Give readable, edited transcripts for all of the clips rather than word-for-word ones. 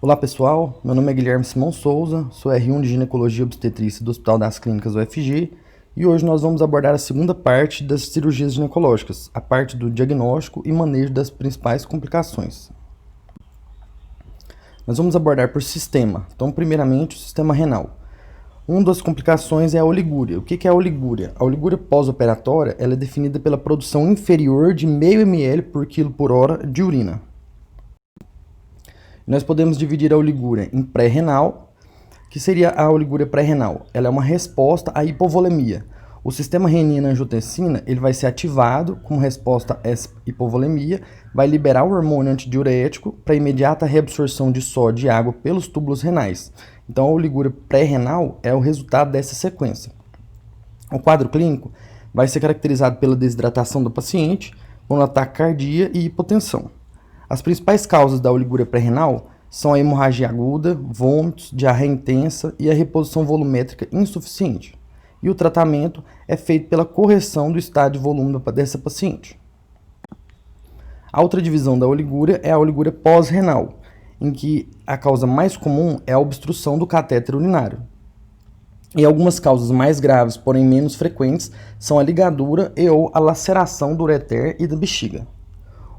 Olá pessoal, meu nome é Guilherme Simão Souza, sou R1 de Ginecologia e Obstetrícia do Hospital das Clínicas UFG e hoje nós vamos abordar a segunda parte das cirurgias ginecológicas, a parte do diagnóstico e manejo das principais complicações. Nós vamos abordar por sistema, então primeiramente o sistema renal. Uma das complicações é a oligúria. O que é a oligúria? A oligúria pós-operatória ela é definida pela produção inferior de meio ml por quilo por hora de urina. Nós podemos dividir a oligúria em pré-renal, que seria a oligúria pré-renal. Ela é uma resposta à hipovolemia. O sistema renina-angiotensina ele vai ser ativado como resposta a essa hipovolemia, vai liberar o hormônio antidiurético para imediata reabsorção de sódio e água pelos túbulos renais. Então a oligúria pré-renal é o resultado dessa sequência. O quadro clínico vai ser caracterizado pela desidratação do paciente, com ataque cardíaco e hipotensão. As principais causas da oligúria pré-renal são a hemorragia aguda, vômitos, diarreia intensa e a reposição volumétrica insuficiente. E o tratamento é feito pela correção do estado de volume dessa paciente. A outra divisão da oligúria é a oligúria pós-renal, em que a causa mais comum é a obstrução do catéter urinário. E algumas causas mais graves, porém menos frequentes, são a ligadura e ou a laceração do ureter e da bexiga.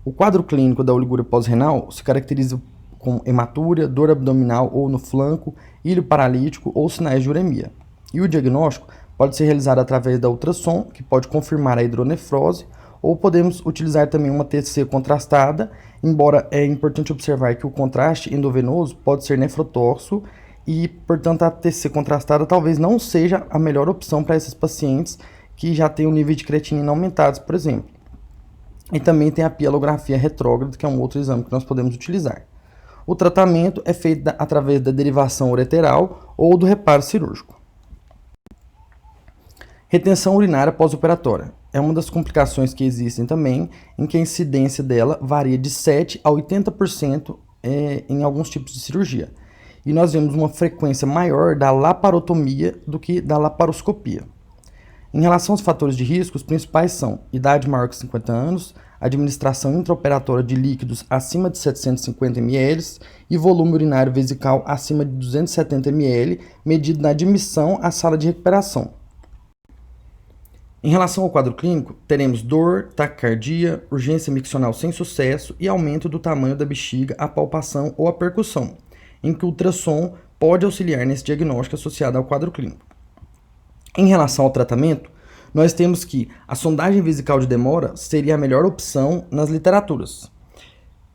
O quadro clínico da oligúria pós-renal se caracteriza com hematúria, dor abdominal ou no flanco, ilho paralítico ou sinais de uremia. E o diagnóstico pode ser realizado através da ultrassom, que pode confirmar a hidronefrose, ou podemos utilizar também uma TC contrastada, embora é importante observar que o contraste endovenoso pode ser nefrotóxico e, portanto, a TC contrastada talvez não seja a melhor opção para esses pacientes que já têm o nível de creatinina aumentados, por exemplo. E também tem a pielografia retrógrada, que é um outro exame que nós podemos utilizar. O tratamento é feito através da derivação ureteral ou do reparo cirúrgico. Retenção urinária pós-operatória. É uma das complicações que existem também, em que a incidência dela varia de 7% a 80% em alguns tipos de cirurgia. E nós vemos uma frequência maior da laparotomia do que da laparoscopia. Em relação aos fatores de risco, os principais são idade maior que 50 anos, administração intraoperatória de líquidos acima de 750 ml e volume urinário vesical acima de 270 ml, medido na admissão à sala de recuperação. Em relação ao quadro clínico, teremos dor, taquicardia, urgência miccional sem sucesso e aumento do tamanho da bexiga, a palpação ou a percussão, em que o ultrassom pode auxiliar nesse diagnóstico associado ao quadro clínico. Em relação ao tratamento, nós temos que a sondagem vesical de demora seria a melhor opção nas literaturas.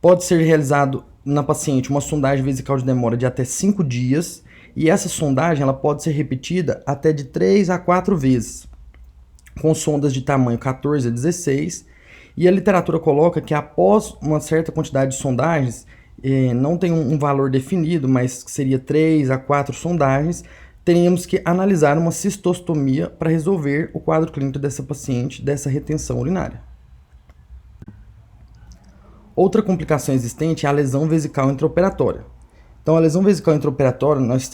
Pode ser realizado na paciente uma sondagem vesical de demora de até 5 dias e essa sondagem ela pode ser repetida até de 3 a 4 vezes, com sondas de tamanho 14 a 16, e a literatura coloca que após uma certa quantidade de sondagens, não tem um valor definido, mas seria 3 a 4 sondagens, teríamos que analisar uma cistostomia para resolver o quadro clínico dessa paciente, dessa retenção urinária. Outra complicação existente é a lesão vesical intraoperatória. Então, a lesão vesical intraoperatória, nós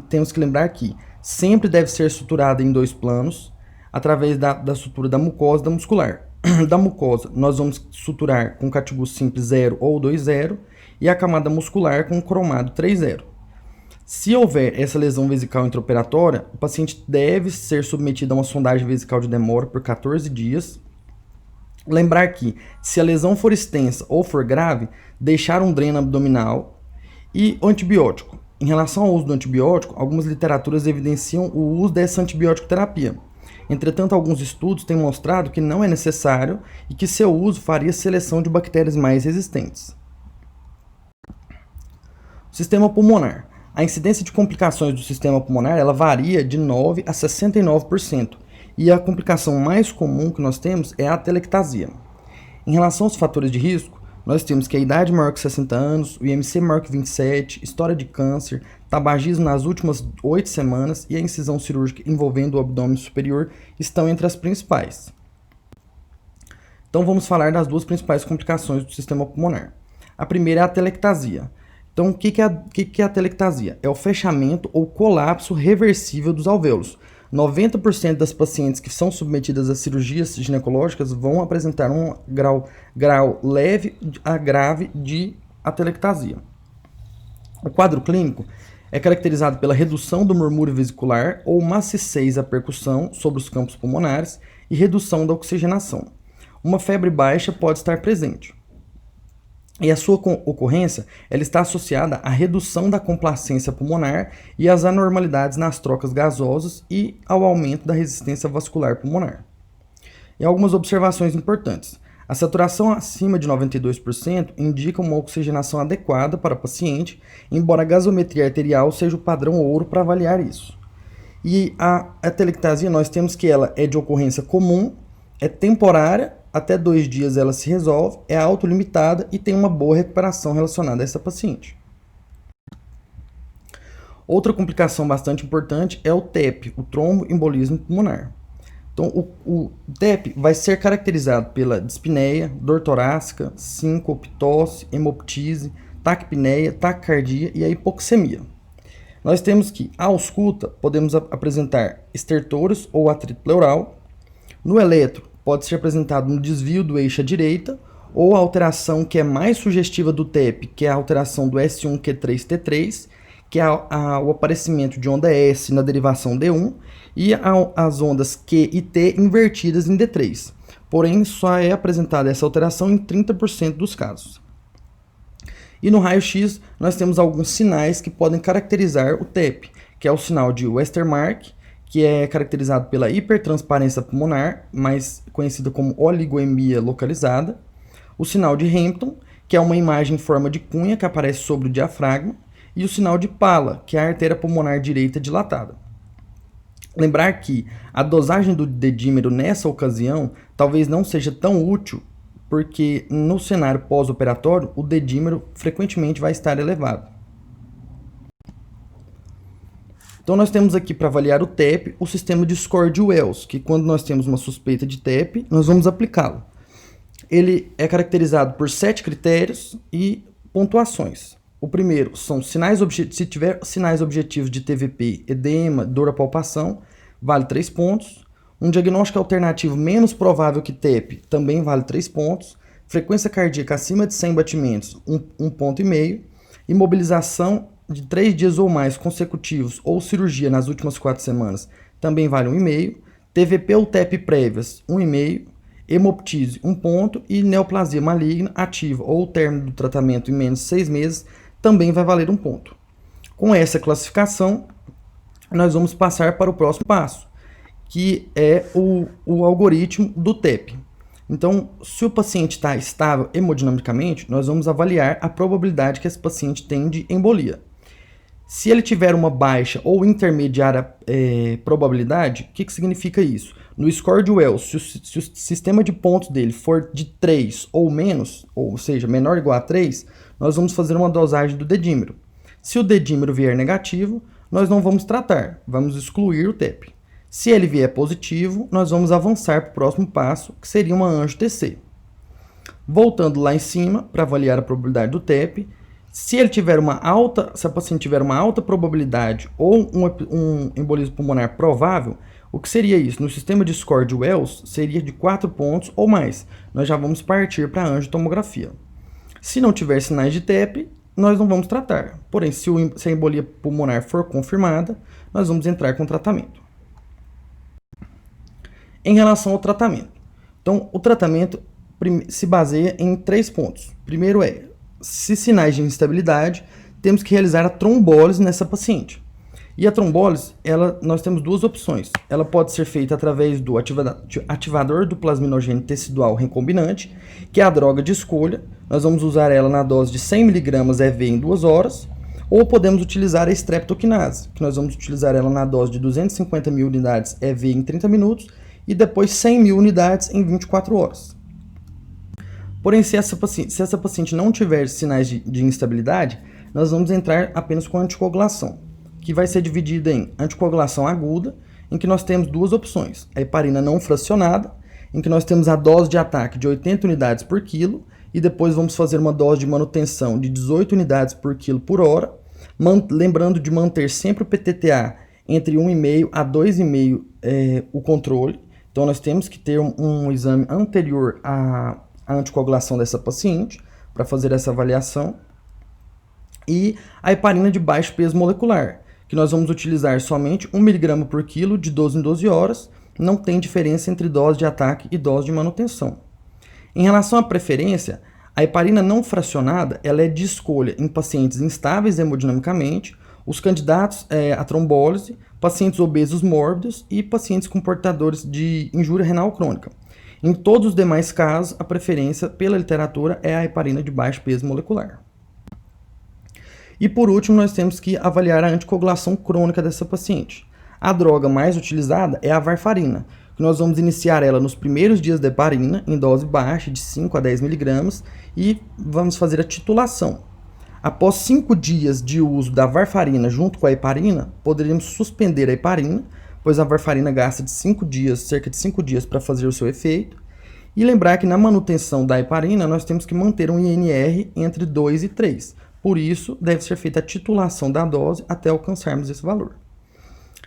temos que lembrar que sempre deve ser suturada em 2 planos, através da sutura da mucosa e da muscular. Da mucosa, nós vamos suturar com catigu simples 0 ou 2,0 e a camada muscular com cromado 3,0. Se houver essa lesão vesical intraoperatória, o paciente deve ser submetido a uma sondagem vesical de demora por 14 dias. Lembrar que, se a lesão for extensa ou for grave, deixar um dreno abdominal e o antibiótico. Em relação ao uso do antibiótico, algumas literaturas evidenciam o uso dessa antibiótico terapia. Entretanto, alguns estudos têm mostrado que não é necessário e que seu uso faria seleção de bactérias mais resistentes. Sistema pulmonar. A incidência de complicações do sistema pulmonar ela varia de 9% a 69%, e a complicação mais comum que nós temos é a atelectasia. Em relação aos fatores de risco, nós temos que a idade maior que 60 anos, o IMC maior que 27, história de câncer, tabagismo nas últimas 8 semanas e a incisão cirúrgica envolvendo o abdômen superior estão entre as principais. Então vamos falar das duas principais complicações do sistema pulmonar. A primeira é a atelectasia. Então, o que é a atelectasia? É o fechamento ou colapso reversível dos alvéolos. 90% das pacientes que são submetidas a cirurgias ginecológicas vão apresentar um grau leve a grave de atelectasia. O quadro clínico é caracterizado pela redução do murmúrio vesicular ou maciçez à percussão sobre os campos pulmonares e redução da oxigenação. Uma febre baixa pode estar presente. E a sua ocorrência ela está associada à redução da complacência pulmonar e às anormalidades nas trocas gasosas e ao aumento da resistência vascular pulmonar. E algumas observações importantes. A saturação acima de 92% indica uma oxigenação adequada para o paciente, embora a gasometria arterial seja o padrão ouro para avaliar isso. E a atelectasia, nós temos que ela é de ocorrência comum, é temporária, até 2 dias ela se resolve, é autolimitada e tem uma boa recuperação relacionada a essa paciente. Outra complicação bastante importante é o TEP, o tromboembolismo pulmonar. Então, o TEP vai ser caracterizado pela dispneia, dor torácica, síncope, tosse, hemoptise, taquipneia, taquicardia e a hipoxemia. Nós temos que, à ausculta, podemos apresentar estertores ou atrito pleural. No eletro, pode ser apresentado um desvio do eixo à direita ou a alteração que é mais sugestiva do TEP, que é a alteração do S1Q3T3, que é o aparecimento de onda S na derivação D1 e as ondas Q e T invertidas em D3. Porém, só é apresentada essa alteração em 30% dos casos. E no raio-x, nós temos alguns sinais que podem caracterizar o TEP, que é o sinal de Westermarck, que é caracterizado pela hipertransparência pulmonar, mais conhecida como oligoemia localizada, o sinal de Hampton, que é uma imagem em forma de cunha que aparece sobre o diafragma, e o sinal de Pala, que é a artéria pulmonar direita dilatada. Lembrar que a dosagem do dedímero nessa ocasião talvez não seja tão útil, porque no cenário pós-operatório o dedímero frequentemente vai estar elevado. Então nós temos aqui para avaliar o TEP o sistema de score de Wells, que quando nós temos uma suspeita de TEP, nós vamos aplicá-lo. Ele é caracterizado por 7 critérios e pontuações. O primeiro são se tiver sinais objetivos de TVP, edema, dor à palpação, vale 3 pontos. Um diagnóstico alternativo menos provável que TEP também vale 3 pontos. Frequência cardíaca acima de 100 batimentos, 1,5 ponto. Imobilização de 3 dias ou mais consecutivos ou cirurgia nas últimas 4 semanas também vale 1,5. TVP ou TEP prévias, 1,5. Hemoptise, 1 ponto. E neoplasia maligna ativa ou término do tratamento em menos de 6 meses também vai valer 1 ponto. Com essa classificação, nós vamos passar para o próximo passo, que é o algoritmo do TEP. Então, se o paciente está estável hemodinamicamente, nós vamos avaliar a probabilidade que esse paciente tem de embolia. Se ele tiver uma baixa ou intermediária probabilidade, o que significa isso? No score de Wells, se o sistema de pontos dele for de 3 ou menos, ou seja, menor ou igual a 3, nós vamos fazer uma dosagem do dedímero. Se o dedímero vier negativo, nós não vamos tratar, vamos excluir o TEP. Se ele vier positivo, nós vamos avançar para o próximo passo, que seria uma angio-TC. Voltando lá em cima, para avaliar a probabilidade do TEP, se a paciente tiver uma alta probabilidade ou um embolismo pulmonar provável, o que seria isso? No sistema de score de Wells, seria de 4 pontos ou mais. Nós já vamos partir para a angiotomografia. Se não tiver sinais de TEP, nós não vamos tratar. Porém, se a embolia pulmonar for confirmada, nós vamos entrar com tratamento. Em relação ao tratamento. Então, o tratamento se baseia em 3 pontos. Primeiro se sinais de instabilidade, temos que realizar a trombólise nessa paciente. E a trombólise, nós temos 2 opções. Ela pode ser feita através do ativador do plasminogênio tecidual recombinante, que é a droga de escolha. Nós vamos usar ela na dose de 100 mg EV em 2 horas. Ou podemos utilizar a streptokinase, que nós vamos utilizar ela na dose de 250 mil unidades EV em 30 minutos e depois 100 mil unidades em 24 horas. Porém, se essa paciente não tiver sinais de instabilidade, nós vamos entrar apenas com anticoagulação, que vai ser dividida em anticoagulação aguda, em que nós temos 2 opções. A heparina não fracionada, em que nós temos a dose de ataque de 80 unidades por quilo, e depois vamos fazer uma dose de manutenção de 18 unidades por quilo por hora, lembrando de manter sempre o PTTA entre 1,5 a 2,5 o controle. Então nós temos que ter um exame anterior à anticoagulação dessa paciente, para fazer essa avaliação. e a heparina de baixo peso molecular, que nós vamos utilizar somente 1 mg por quilo de 12 em 12 horas, não tem diferença entre dose de ataque e dose de manutenção. Em relação à preferência, a heparina não fracionada ela é de escolha em pacientes instáveis hemodinamicamente, os candidatos à trombólise, pacientes obesos mórbidos e pacientes com portadores de injúria renal crônica. Em todos os demais casos, a preferência pela literatura é a heparina de baixo peso molecular. E por último, nós temos que avaliar a anticoagulação crônica dessa paciente. A droga mais utilizada é a varfarina, que nós vamos iniciar ela nos primeiros dias da heparina, em dose baixa, de 5 a 10 mg, e vamos fazer a titulação. Após 5 dias de uso da varfarina junto com a heparina, poderíamos suspender a heparina, pois a varfarina gasta de cerca de 5 dias para fazer o seu efeito. E lembrar que na manutenção da heparina, nós temos que manter um INR entre 2 e 3. Por isso, deve ser feita a titulação da dose até alcançarmos esse valor.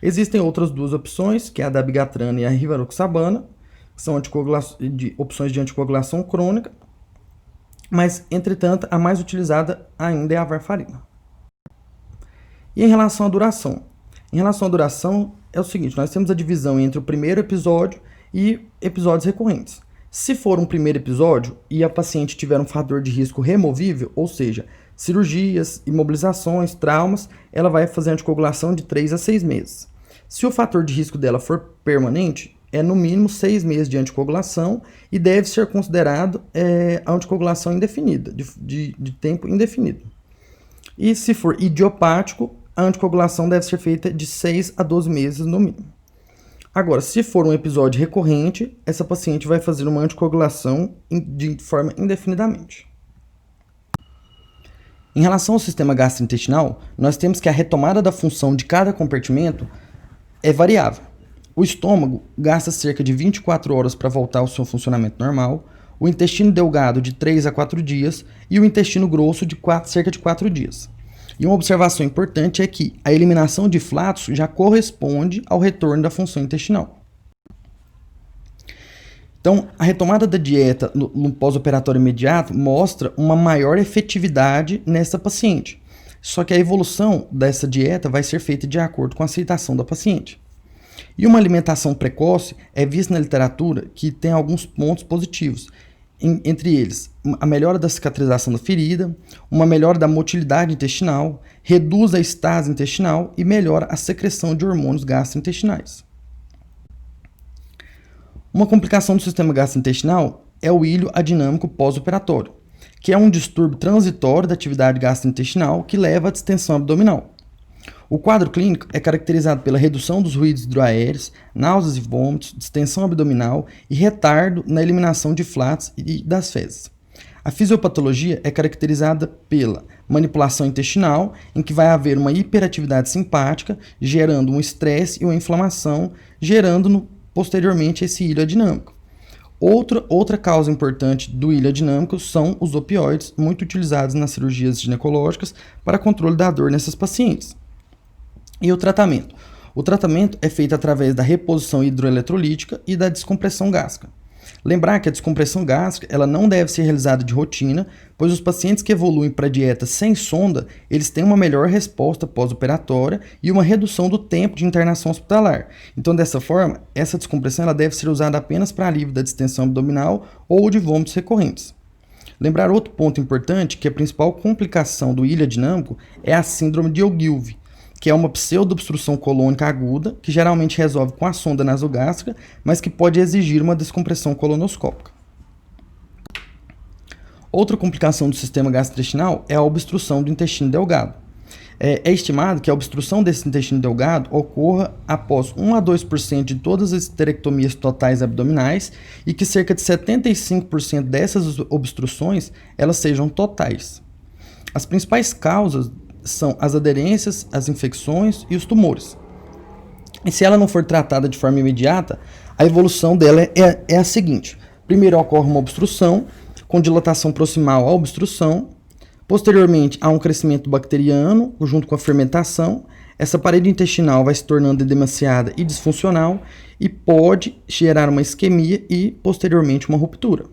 Existem outras duas opções, que é a dabigatran e a rivaroxabana, que são opções de anticoagulação crônica, mas, entretanto, a mais utilizada ainda é a varfarina. E em relação à duração? Em relação à duração, é o seguinte, nós temos a divisão entre o primeiro episódio e episódios recorrentes. Se for um primeiro episódio e a paciente tiver um fator de risco removível, ou seja, cirurgias, imobilizações, traumas, ela vai fazer anticoagulação de 3 a 6 meses. Se o fator de risco dela for permanente, é no mínimo 6 meses de anticoagulação e deve ser considerado a anticoagulação indefinida, de tempo indefinido. E se for idiopático, a anticoagulação deve ser feita de 6 a 12 meses no mínimo. Agora, se for um episódio recorrente, essa paciente vai fazer uma anticoagulação de forma indefinidamente. Em relação ao sistema gastrointestinal, nós temos que a retomada da função de cada compartimento é variável. O estômago gasta cerca de 24 horas para voltar ao seu funcionamento normal, o intestino delgado de 3 a 4 dias e o intestino grosso de cerca de 4 dias. E uma observação importante é que a eliminação de flatos já corresponde ao retorno da função intestinal. Então, a retomada da dieta no pós-operatório imediato mostra uma maior efetividade nessa paciente. Só que a evolução dessa dieta vai ser feita de acordo com a aceitação da paciente. E uma alimentação precoce é vista na literatura que tem alguns pontos positivos, entre eles a melhora da cicatrização da ferida, uma melhora da motilidade intestinal, reduz a estase intestinal e melhora a secreção de hormônios gastrointestinais. Uma complicação do sistema gastrointestinal é o ilho adinâmico pós-operatório, que é um distúrbio transitório da atividade gastrointestinal que leva à distensão abdominal. O quadro clínico é caracterizado pela redução dos ruídos hidroaéreos, náuseas e vômitos, distensão abdominal e retardo na eliminação de flatos e das fezes. A fisiopatologia é caracterizada pela manipulação intestinal, em que vai haver uma hiperatividade simpática, gerando um estresse e uma inflamação, gerando posteriormente esse ilho adinâmico. Outra causa importante do ilho adinâmico são os opioides, muito utilizados nas cirurgias ginecológicas para controle da dor nessas pacientes. E o tratamento? O tratamento é feito através da reposição hidroeletrolítica e da descompressão gástrica. Lembrar que a descompressão gástrica ela não deve ser realizada de rotina, pois os pacientes que evoluem para a dieta sem sonda, eles têm uma melhor resposta pós-operatória e uma redução do tempo de internação hospitalar. Então, dessa forma, essa descompressão ela deve ser usada apenas para alívio da distensão abdominal ou de vômitos recorrentes. Lembrar outro ponto importante, que a principal complicação do ilho adinâmico é a síndrome de Ogilvie, que é uma pseudo-obstrução colônica aguda, que geralmente resolve com a sonda nasogástrica, mas que pode exigir uma descompressão colonoscópica. Outra complicação do sistema gastrointestinal é a obstrução do intestino delgado. É estimado que a obstrução desse intestino delgado ocorra após 1 a 2% de todas as esterectomias totais abdominais e que cerca de 75% dessas obstruções elas sejam totais. As principais causas são as aderências, as infecções e os tumores. E se ela não for tratada de forma imediata, a evolução dela é a seguinte. Primeiro ocorre uma obstrução, com dilatação proximal à obstrução. Posteriormente, há um crescimento bacteriano, junto com a fermentação. Essa parede intestinal vai se tornando edemaciada e disfuncional e pode gerar uma isquemia e, posteriormente, uma ruptura.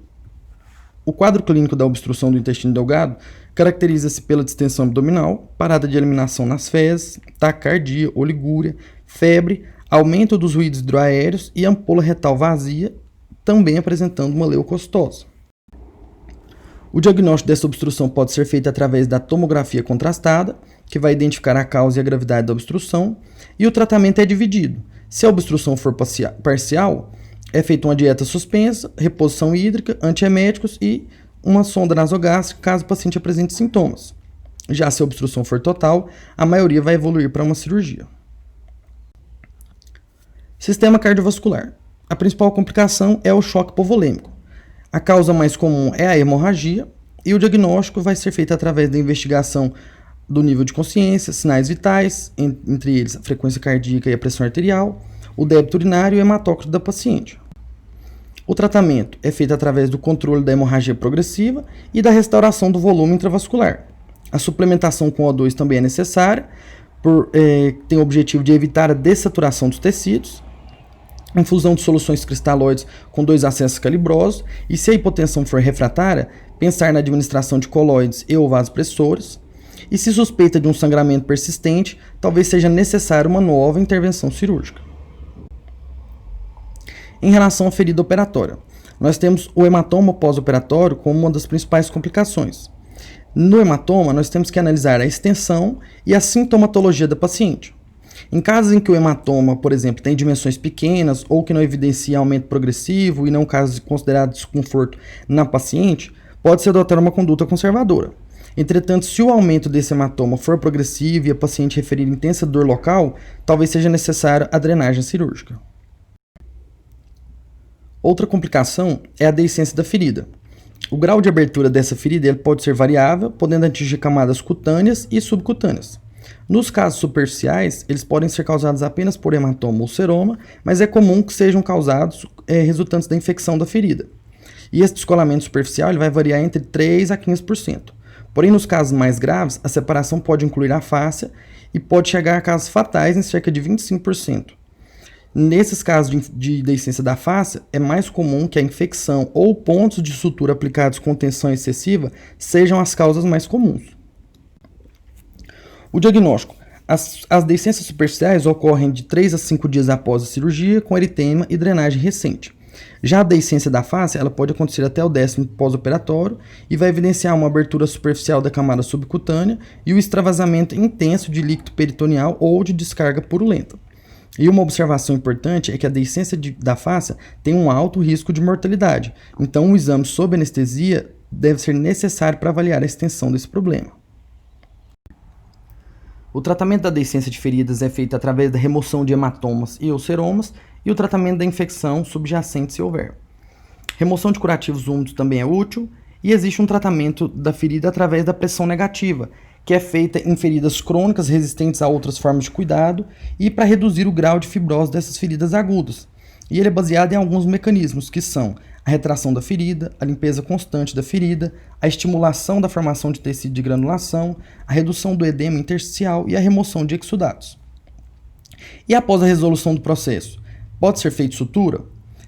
O quadro clínico da obstrução do intestino delgado caracteriza-se pela distensão abdominal, parada de eliminação nas fezes, taquicardia, oligúria, febre, aumento dos ruídos hidroaéreos e ampola retal vazia, também apresentando uma leucocitose. O diagnóstico dessa obstrução pode ser feito através da tomografia contrastada, que vai identificar a causa e a gravidade da obstrução, e o tratamento é dividido. Se a obstrução for parcial, é feita uma dieta suspensa, reposição hídrica, antieméticos e uma sonda nasogástrica caso o paciente apresente sintomas. Já se a obstrução for total, a maioria vai evoluir para uma cirurgia. Sistema cardiovascular. A principal complicação é o choque hipovolêmico. A causa mais comum é a hemorragia e o diagnóstico vai ser feito através da investigação do nível de consciência, sinais vitais, entre eles a frequência cardíaca e a pressão arterial, o débito urinário e o hematócrito da paciente. O tratamento é feito através do controle da hemorragia progressiva e da restauração do volume intravascular. A suplementação com O2 também é necessária, tem o objetivo de evitar a dessaturação dos tecidos, infusão de soluções cristalóides com 2 acessos calibrosos e, se a hipotensão for refratária, pensar na administração de colóides e ou vasopressores. E se suspeita de um sangramento persistente, talvez seja necessária uma nova intervenção cirúrgica. Em relação à ferida operatória, nós temos o hematoma pós-operatório como uma das principais complicações. No hematoma, nós temos que analisar a extensão e a sintomatologia da paciente. Em casos em que o hematoma, por exemplo, tem dimensões pequenas ou que não evidencia aumento progressivo e não casos de considerado desconforto na paciente, pode-se adotar uma conduta conservadora. Entretanto, se o aumento desse hematoma for progressivo e a paciente referir intensa dor local, talvez seja necessária a drenagem cirúrgica. Outra complicação é a deiscência da ferida. O grau de abertura dessa ferida ele pode ser variável, podendo atingir camadas cutâneas e subcutâneas. Nos casos superficiais, eles podem ser causados apenas por hematoma ou seroma, mas é comum que sejam causados resultantes da infecção da ferida. E esse descolamento superficial ele vai variar entre 3% a 15%. Porém, nos casos mais graves, a separação pode incluir a fáscia e pode chegar a casos fatais em cerca de 25%. Nesses casos de deiscência da fáscia, é mais comum que a infecção ou pontos de sutura aplicados com tensão excessiva sejam as causas mais comuns. O diagnóstico. As deiscências superficiais ocorrem de 3 a 5 dias após a cirurgia, com eritema e drenagem recente. Já a deiscência da face, ela pode acontecer até o 10º pós-operatório e vai evidenciar uma abertura superficial da camada subcutânea e o extravasamento intenso de líquido peritoneal ou de descarga purulenta. E uma observação importante é que a deiscência da face tem um alto risco de mortalidade, então um exame sob anestesia deve ser necessário para avaliar a extensão desse problema. O tratamento da deiscência de feridas é feito através da remoção de hematomas e ou seromas e o tratamento da infecção subjacente se houver. Remoção de curativos úmidos também é útil e existe um tratamento da ferida através da pressão negativa, que é feita em feridas crônicas resistentes a outras formas de cuidado e para reduzir o grau de fibrose dessas feridas agudas. E ele é baseado em alguns mecanismos que são a retração da ferida, a limpeza constante da ferida, a estimulação da formação de tecido de granulação, a redução do edema intersticial e a remoção de exudatos. E após a resolução do processo, pode ser feita sutura?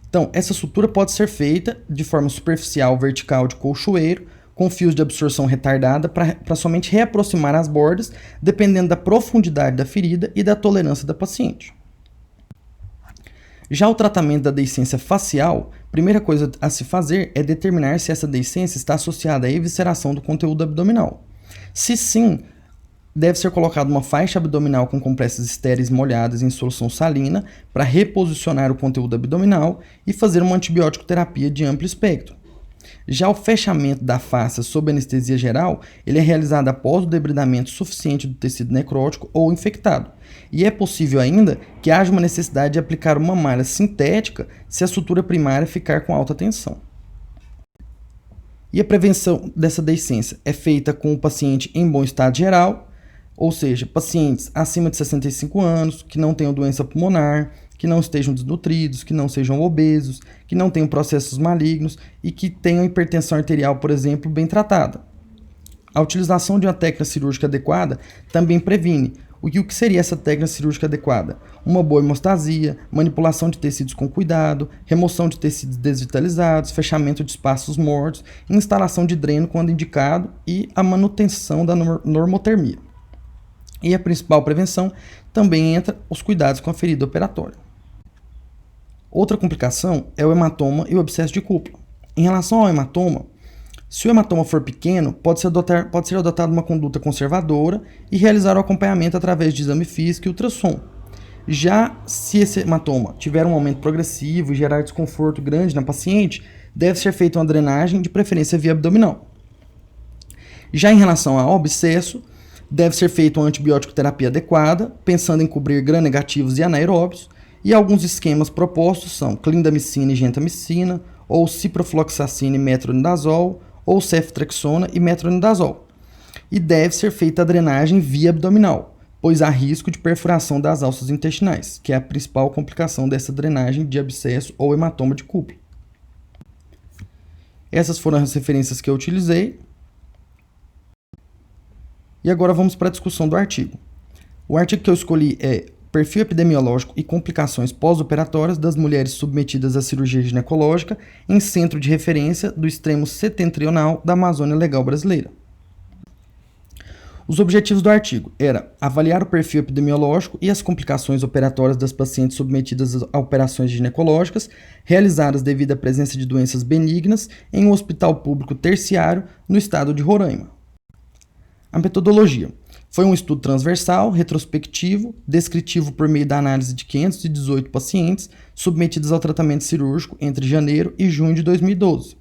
Então, essa sutura pode ser feita de forma superficial vertical de colchoeiro, com fios de absorção retardada para somente reaproximar as bordas, dependendo da profundidade da ferida e da tolerância da paciente. Já o tratamento da deiscência facial, a primeira coisa a se fazer é determinar se essa deiscência está associada à evisceração do conteúdo abdominal. Se sim, deve ser colocada uma faixa abdominal com compressas estéreis molhadas em solução salina para reposicionar o conteúdo abdominal e fazer uma antibiótico terapia de amplo espectro. Já o fechamento da face sob anestesia geral, ele é realizado após o debridamento suficiente do tecido necrótico ou infectado. E é possível ainda que haja uma necessidade de aplicar uma malha sintética se a sutura primária ficar com alta tensão. E a prevenção dessa deiscência é feita com o paciente em bom estado geral, ou seja, pacientes acima de 65 anos, que não tenham doença pulmonar, que não estejam desnutridos, que não sejam obesos, que não tenham processos malignos e que tenham hipertensão arterial, por exemplo, bem tratada. A utilização de uma técnica cirúrgica adequada também previne O que seria essa técnica cirúrgica adequada? Uma boa hemostasia, manipulação de tecidos com cuidado, remoção de tecidos desvitalizados, fechamento de espaços mortos, instalação de dreno quando indicado e a manutenção da normotermia. E a principal prevenção também entra os cuidados com a ferida operatória. Outra complicação é o hematoma e o abscesso de cúpula. Em relação ao hematoma, se o hematoma for pequeno, pode ser adotada uma conduta conservadora e realizar o acompanhamento através de exame físico e ultrassom. Já se esse hematoma tiver um aumento progressivo e gerar desconforto grande na paciente, deve ser feita uma drenagem, de preferência via abdominal. Já em relação ao abscesso, deve ser feita uma antibiótico terapia adequada, pensando em cobrir gram-negativos e anaeróbios, e alguns esquemas propostos são clindamicina e gentamicina, ou ciprofloxacina e metronidazol, ou ceftriaxona e metronidazol. E deve ser feita a drenagem via abdominal, pois há risco de perfuração das alças intestinais, que é a principal complicação dessa drenagem de abscesso ou hematoma de cúpula. Essas foram as referências que eu utilizei. E agora vamos para a discussão do artigo. O artigo que eu escolhi é Perfil epidemiológico e complicações pós-operatórias das mulheres submetidas à cirurgia ginecológica em centro de referência do extremo setentrional da Amazônia Legal brasileira. Os objetivos do artigo eram avaliar o perfil epidemiológico e as complicações operatórias das pacientes submetidas a operações ginecológicas realizadas devido à presença de doenças benignas em um hospital público terciário no estado de Roraima. A metodologia foi um estudo transversal, retrospectivo, descritivo por meio da análise de 518 pacientes submetidos ao tratamento cirúrgico entre janeiro e junho de 2012.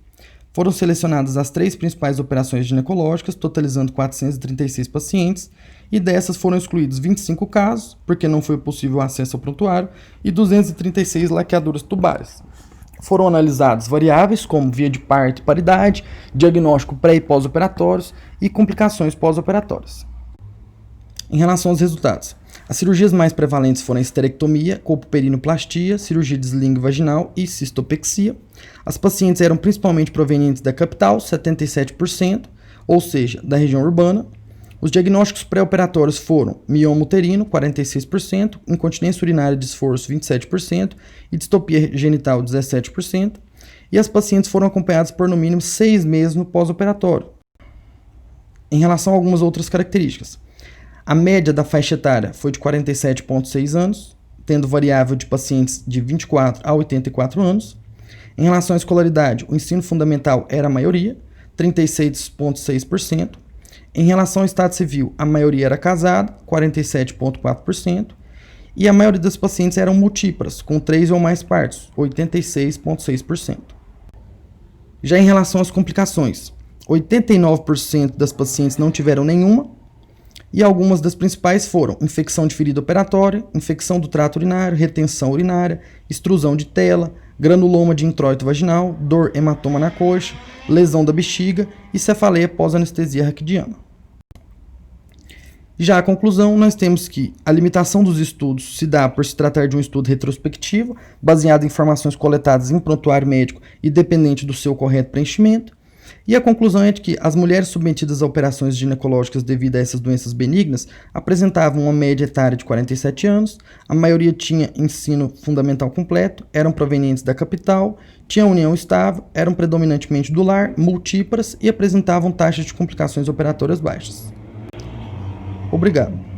Foram selecionadas as 3 principais operações ginecológicas, totalizando 436 pacientes, e dessas foram excluídos 25 casos, porque não foi possível acesso ao prontuário, e 236 laqueaduras tubárias. Foram analisadas variáveis como via de parto e paridade, diagnóstico pré- e pós-operatórios e complicações pós-operatórias. Em relação aos resultados, as cirurgias mais prevalentes foram a esterectomia, colpoperinoplastia, cirurgia de sling vaginal e cistopexia. As pacientes eram principalmente provenientes da capital, 77%, ou seja, da região urbana. Os diagnósticos pré-operatórios foram mioma uterino, 46%, incontinência urinária de esforço, 27% e distopia genital, 17%. E as pacientes foram acompanhadas por no mínimo 6 meses no pós-operatório. Em relação a algumas outras características, a média da faixa etária foi de 47,6 anos, tendo variável de pacientes de 24 a 84 anos. Em relação à escolaridade, o ensino fundamental era a maioria, 36,6%. Em relação ao estado civil, a maioria era casada, 47,4%. E a maioria das pacientes eram multíparas, com 3 ou mais partos, 86,6%. Já em relação às complicações, 89% das pacientes não tiveram nenhuma, e algumas das principais foram infecção de ferida operatória, infecção do trato urinário, retenção urinária, extrusão de tela, granuloma de introito vaginal, dor hematoma na coxa, lesão da bexiga e cefaleia pós-anestesia raquidiana. Já a conclusão, nós temos que a limitação dos estudos se dá por se tratar de um estudo retrospectivo, baseado em informações coletadas em prontuário médico e dependente do seu correto preenchimento. E a conclusão é de que as mulheres submetidas a operações ginecológicas devido a essas doenças benignas apresentavam uma média etária de 47 anos, a maioria tinha ensino fundamental completo, eram provenientes da capital, tinham união estável, eram predominantemente do lar, multíparas e apresentavam taxas de complicações operatórias baixas. Obrigado.